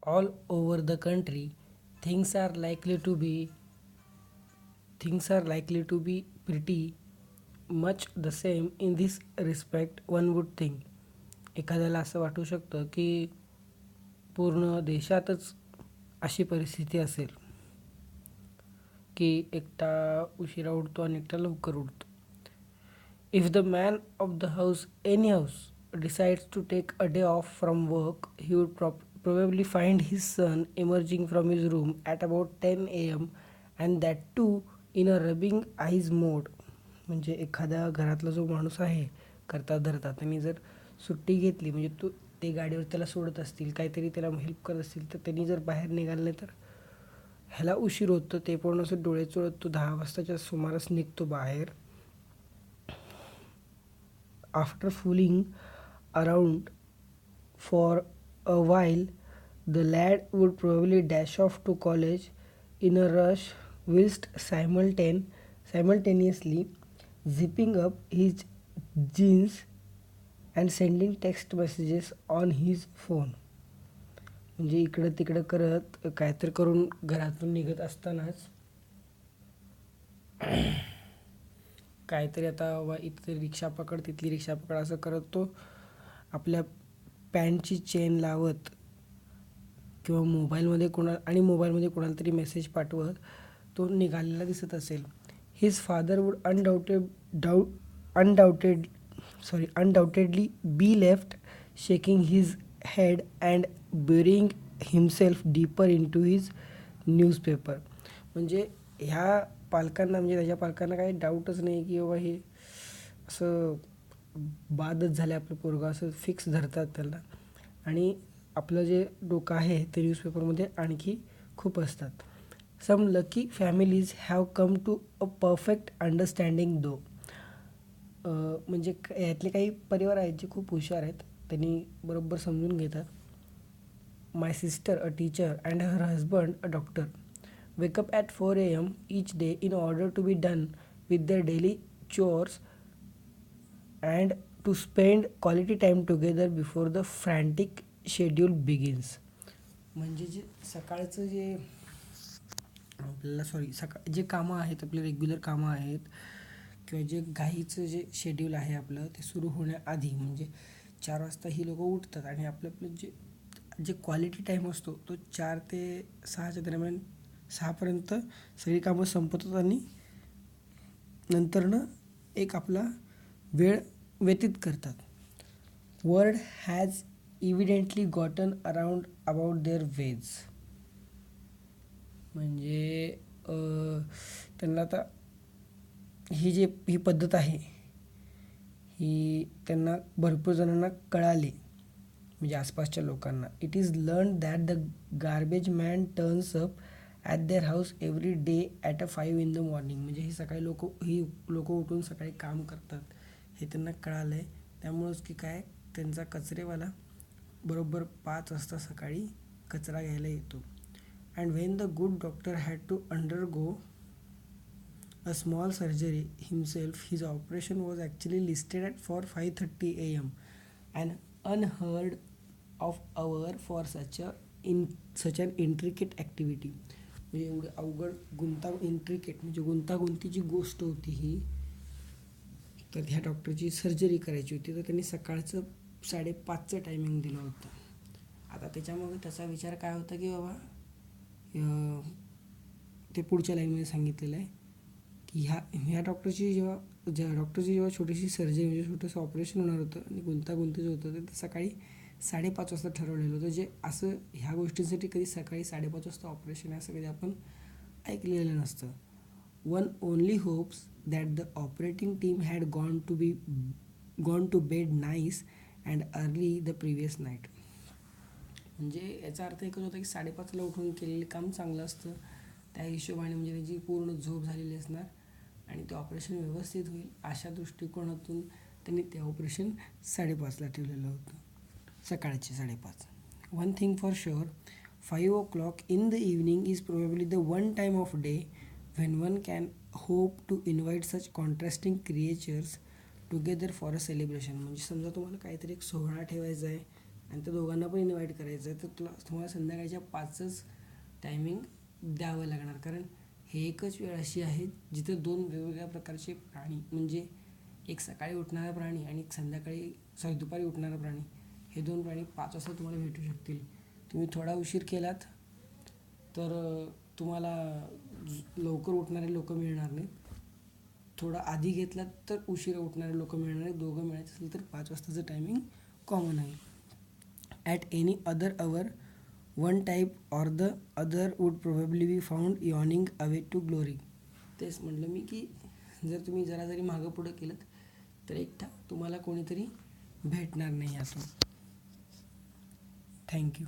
all over the country. Things are likely to be things are likely to be pretty much the same in this respect, one would think. एखाद्याला असं वाटू शकतं की पूर्ण देशातच अशी परिस्थिती असेल की एकटा उशिरा उठतो आणि एकटा लवकर उठतो. If the man of the house, any house, decides to take a day off from work, he would probably find his son emerging from his room at about 10 a.m. and that too in a rubbing eyes mode. म्हणजे एखाद्या घरातला जो माणूस आहे करता धरता त्यांनी जर सुट्टी घेतली, म्हणजे ते गाडीवर त्याला सोडत असतील, काहीतरी त्याला हेल्प करत असतील, तर त्यांनी जर बाहेर निघाले तर ह्याला उशीर होतं. ते पण असं डोळे चोळत तो 10 वाजताच्या सुमारास निघतो बाहेर. After fooling around for a while, the lad would probably dash off to college in a rush, whilst simultaneously zipping up his jeans and sending text messages on his phone. म्हणजे इकडं तिकडं करत काहीतरी करून घरातून निघत असतानाच काहीतरी आता वा इथली रिक्षा पकड तिथली रिक्षा पकड असं करत तो आपल्या पॅन्टची चेन लावत किंवा मोबाईलमध्ये कोणाला तरी मेसेज पाठवत तो निघालेला दिसत असेल. His father would undoubtedly be left shaking his head and burying himself deeper into his newspaper. म्हणजे ह्या पालकांना, म्हणजे त्याच्या पालकांना काही डाऊटच नाही की बाबा हे असं बादच झालं आपलं पोरगं, असं फिक्स धरतात त्याला. आणि आपलं जे डोकं आहे ते न्यूजपेपरमध्ये आणखी खूप असतात. Some lucky families have come to a perfect understanding दो. म्हणजे यातले काही परिवार आहेत जे खूप हुशार आहेत, त्यांनी बरोबर समजून घेतात. My sister, a teacher, and her husband, a doctor, wake up at 4 a.m. each day in order to be done with their daily chores and to spend quality time together before the frantic schedule begins. म्हणजे जे सकाळचं जे आपल्याला जे कामं आहेत, आपले regular कामं आहेत किंवा जे घाईचं जे शेड्यूल आहे आपलं, ते सुरू होण्याआधी म्हणजे 4 वाजता ही लोकं उठतात आणि आपलं जे क्वालिटी टाईम असतो तो 4 ते 6च्या दरम्यान 6पर्यंत सगळी कामं संपवतात आणि नंतरनं एक आपला वेळ व्यतीत करतात. Word has evidently gotten around about their ways. म्हणजे त्यांना आता ही पद्धत आहे ही त्यांना भरपूर जणांना कळाली, म्हणजे आसपासच्या लोकांना. It is learn that the garbage man turns up at there house every day at 5 in the morning. म्हणजे ही लोक उठून सकाळी काम करतात हे त्यांना कळालं आहे. त्यामुळंच की काय त्यांचा कचरेवाला बरोबर 5 वाजता सकाळी कचरा घ्यायला येतो. And when the good doctor had to undergo a small surgery himself, his operation was actually listed for 5:30 a.m. an unheard of hour for such an intricate activity. म्हणजे एवढं अवघड म्हणजे गुंतागुंतीची गोष्ट होती ही. तर ह्या डॉक्टरची सर्जरी करायची होती, तर त्यांनी सकाळचं 5:30चं टायमिंग दिलं होतं. आता त्याच्यामुळे त्याचा विचार काय होता की बाबा ते पुढच्या लाईनमध्ये सांगितलेलं आहे की ह्या डॉक्टरची जेव्हा छोटीशी सर्जरी म्हणजे छोटंसं ऑपरेशन होणार होतं आणि गुंतागुंतीचं होतं, ते सकाळी 5:30 वाजता ठरवलेलं होतं. जे असं ह्या गोष्टींसाठी कधी सकाळी 5:30 वाजता ऑपरेशन आहे असं कधी आपण ऐकलेलं नसतं. One only hopes that the operating team had gone to bed nice and early the previous night. म्हणजे याचा अर्थ एकच होता की 5:30ला उठून केलेलं काम चांगलं असतं, त्या हिशोबाने म्हणजे त्याची पूर्ण झोप झालेली असणार आणि ते ऑपरेशन व्यवस्थित होईल अशा दृष्टिकोनातून त्यांनी ते ऑपरेशन 5:30ला ठेवलेलं होतं, सकाळचे 5:30. One thing for sure, 5 o'clock in the evening is probably the one time of day when one can hope to invite such contrasting creatures together for a celebration. म्हणजे समजा तुम्हाला काहीतरी एक सोहळा ठेवायचा आहे, आणि त्या दोघांना पण इन्व्हाइट करायचं आहे, तर तुम्हाला संध्याकाळच्या 5च टायमिंग द्यावं लागणार. कारण हे एकच वेळ अशी आहे जिथे 2 वेगवेगळ्या प्रकारचे प्राणी, म्हणजे एक सकाळी उठणारा प्राणी आणि एक दुपारी उठणारा प्राणी, हे 2 प्राणी 5 वाजता तुम्हाला भेटू शकतील. तुम्ही थोडा उशीर केलात तर तुम्हाला लवकर उठणारे लोक मिळणार नाहीत. थोडा आधी घेतलात तर उशिरा उठणारे लोक मिळणार आहेत. दोघं मिळायचं असेल तर 5 वाजताचं टायमिंग कॉमन आहे. At any other hour one type or the other would probably be found yawning away to glory. तेच म्हटलं मी की जर तुम्ही जरी मागं पुढं केलं तर एकटा तुम्हाला कोणीतरी भेटणार नाही यातून. थँक्यू.